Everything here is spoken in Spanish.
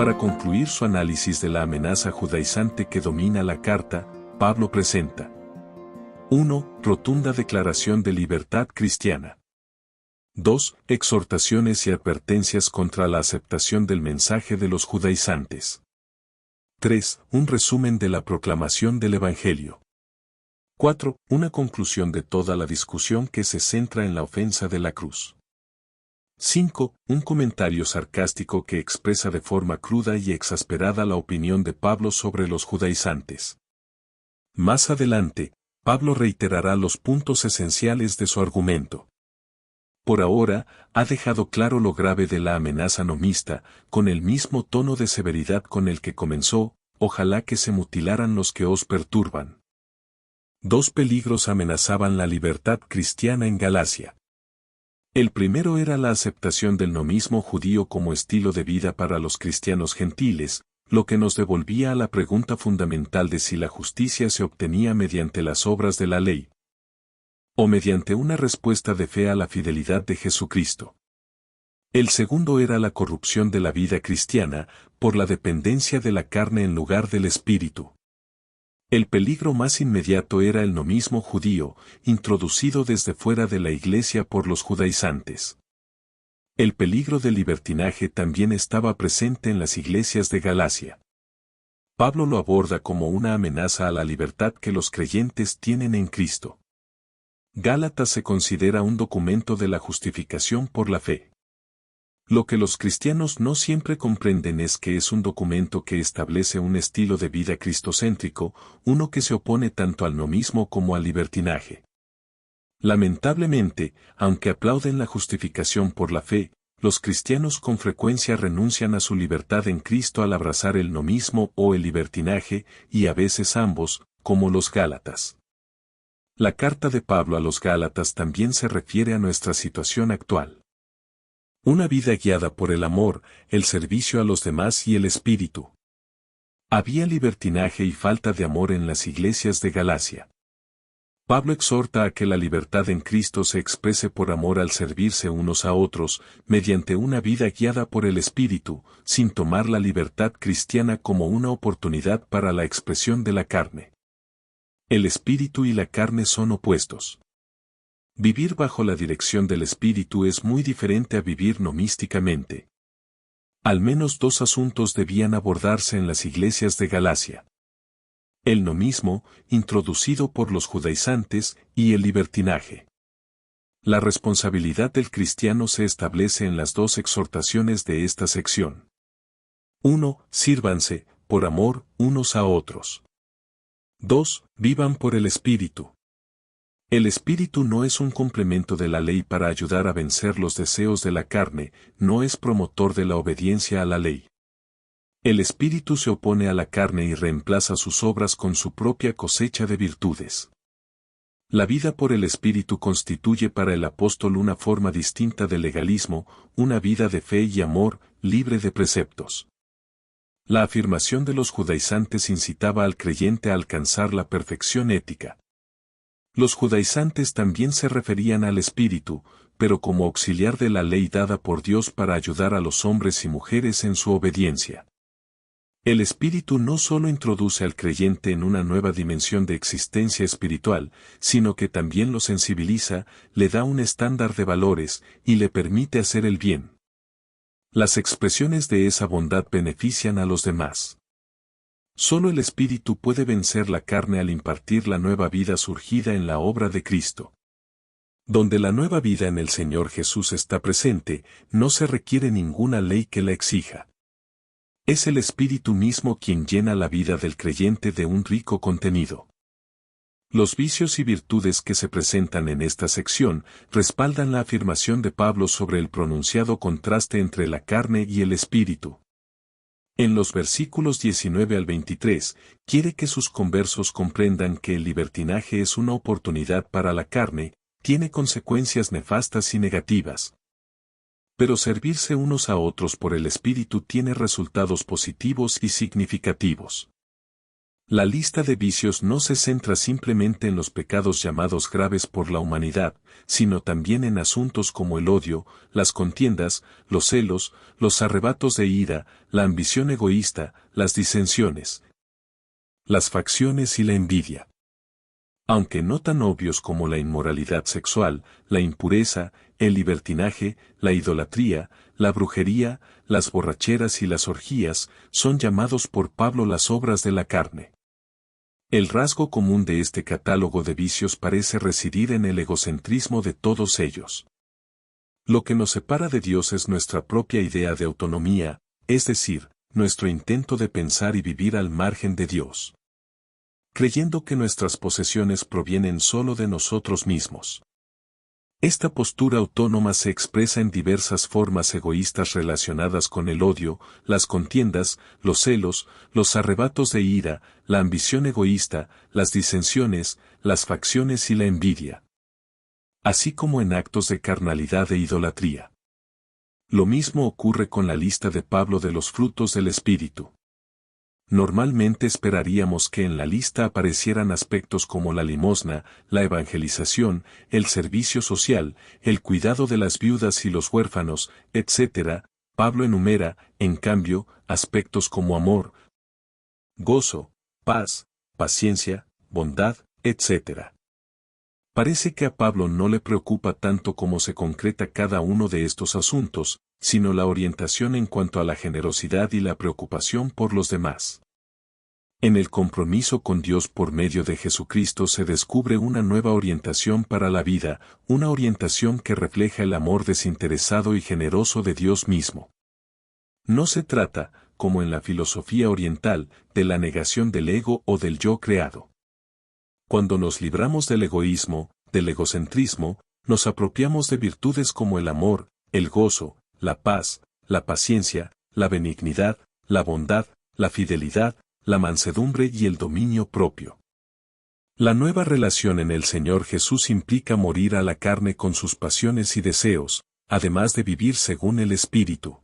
Para concluir su análisis de la amenaza judaizante que domina la carta, Pablo presenta 1. Rotunda declaración de libertad cristiana. 2. Exhortaciones y advertencias contra la aceptación del mensaje de los judaizantes. 3. Un resumen de la proclamación del Evangelio. 4. Una conclusión de toda la discusión que se centra en la ofensa de la cruz. 5. Un comentario sarcástico que expresa de forma cruda y exasperada la opinión de Pablo sobre los judaizantes. Más adelante, Pablo reiterará los puntos esenciales de su argumento. Por ahora, ha dejado claro lo grave de la amenaza nomista, con el mismo tono de severidad con el que comenzó: ojalá que se mutilaran los que os perturban. Dos peligros amenazaban la libertad cristiana en Galacia. El primero era la aceptación del nomismo judío como estilo de vida para los cristianos gentiles, lo que nos devolvía a la pregunta fundamental de si la justicia se obtenía mediante las obras de la ley, o mediante una respuesta de fe a la fidelidad de Jesucristo. El segundo era la corrupción de la vida cristiana, por la dependencia de la carne en lugar del espíritu. El peligro más inmediato era el nomismo judío, introducido desde fuera de la iglesia por los judaizantes. El peligro del libertinaje también estaba presente en las iglesias de Galacia. Pablo lo aborda como una amenaza a la libertad que los creyentes tienen en Cristo. Gálatas se considera un documento de la justificación por la fe. Lo que los cristianos no siempre comprenden es que es un documento que establece un estilo de vida cristocéntrico, uno que se opone tanto al nomismo como al libertinaje. Lamentablemente, aunque aplauden la justificación por la fe, los cristianos con frecuencia renuncian a su libertad en Cristo al abrazar el nomismo o el libertinaje, y a veces ambos, como los Gálatas. La carta de Pablo a los Gálatas también se refiere a nuestra situación actual. Una vida guiada por el amor, el servicio a los demás y el espíritu. Había libertinaje y falta de amor en las iglesias de Galacia. Pablo exhorta a que la libertad en Cristo se exprese por amor al servirse unos a otros, mediante una vida guiada por el espíritu, sin tomar la libertad cristiana como una oportunidad para la expresión de la carne. El espíritu y la carne son opuestos. Vivir bajo la dirección del espíritu es muy diferente a vivir nomísticamente. Al menos dos asuntos debían abordarse en las iglesias de Galacia: el nomismo, introducido por los judaizantes, y el libertinaje. La responsabilidad del cristiano se establece en las dos exhortaciones de esta sección. 1. Sírvanse, por amor, unos a otros. 2. Vivan por el espíritu. El espíritu no es un complemento de la ley para ayudar a vencer los deseos de la carne, no es promotor de la obediencia a la ley. El espíritu se opone a la carne y reemplaza sus obras con su propia cosecha de virtudes. La vida por el espíritu constituye para el apóstol una forma distinta de legalismo, una vida de fe y amor, libre de preceptos. La afirmación de los judaizantes incitaba al creyente a alcanzar la perfección ética. Los judaizantes también se referían al espíritu, pero como auxiliar de la ley dada por Dios para ayudar a los hombres y mujeres en su obediencia. El espíritu no solo introduce al creyente en una nueva dimensión de existencia espiritual, sino que también lo sensibiliza, le da un estándar de valores, y le permite hacer el bien. Las expresiones de esa bondad benefician a los demás. Solo el Espíritu puede vencer la carne al impartir la nueva vida surgida en la obra de Cristo. Donde la nueva vida en el Señor Jesús está presente, no se requiere ninguna ley que la exija. Es el Espíritu mismo quien llena la vida del creyente de un rico contenido. Los vicios y virtudes que se presentan en esta sección respaldan la afirmación de Pablo sobre el pronunciado contraste entre la carne y el Espíritu. En los versículos 19 al 23, quiere que sus conversos comprendan que el libertinaje es una oportunidad para la carne, tiene consecuencias nefastas y negativas. Pero servirse unos a otros por el Espíritu tiene resultados positivos y significativos. La lista de vicios no se centra simplemente en los pecados llamados graves por la humanidad, sino también en asuntos como el odio, las contiendas, los celos, los arrebatos de ira, la ambición egoísta, las disensiones, las facciones y la envidia. Aunque no tan obvios como la inmoralidad sexual, la impureza, el libertinaje, la idolatría, la brujería, las borracheras y las orgías, son llamados por Pablo las obras de la carne. El rasgo común de este catálogo de vicios parece residir en el egocentrismo de todos ellos. Lo que nos separa de Dios es nuestra propia idea de autonomía, es decir, nuestro intento de pensar y vivir al margen de Dios, creyendo que nuestras posesiones provienen solo de nosotros mismos. Esta postura autónoma se expresa en diversas formas egoístas relacionadas con el odio, las contiendas, los celos, los arrebatos de ira, la ambición egoísta, las disensiones, las facciones y la envidia, así como en actos de carnalidad e idolatría. Lo mismo ocurre con la lista de Pablo de los frutos del Espíritu. Normalmente esperaríamos que en la lista aparecieran aspectos como la limosna, la evangelización, el servicio social, el cuidado de las viudas y los huérfanos, etc. Pablo enumera, en cambio, aspectos como amor, gozo, paz, paciencia, bondad, etc. Parece que a Pablo no le preocupa tanto cómo se concreta cada uno de estos asuntos, sino la orientación en cuanto a la generosidad y la preocupación por los demás. En el compromiso con Dios por medio de Jesucristo se descubre una nueva orientación para la vida, una orientación que refleja el amor desinteresado y generoso de Dios mismo. No se trata, como en la filosofía oriental, de la negación del ego o del yo creado. Cuando nos libramos del egoísmo, del egocentrismo, nos apropiamos de virtudes como el amor, el gozo, la paz, la paciencia, la benignidad, la bondad, la fidelidad, la mansedumbre y el dominio propio. La nueva relación en el Señor Jesús implica morir a la carne con sus pasiones y deseos, además de vivir según el Espíritu.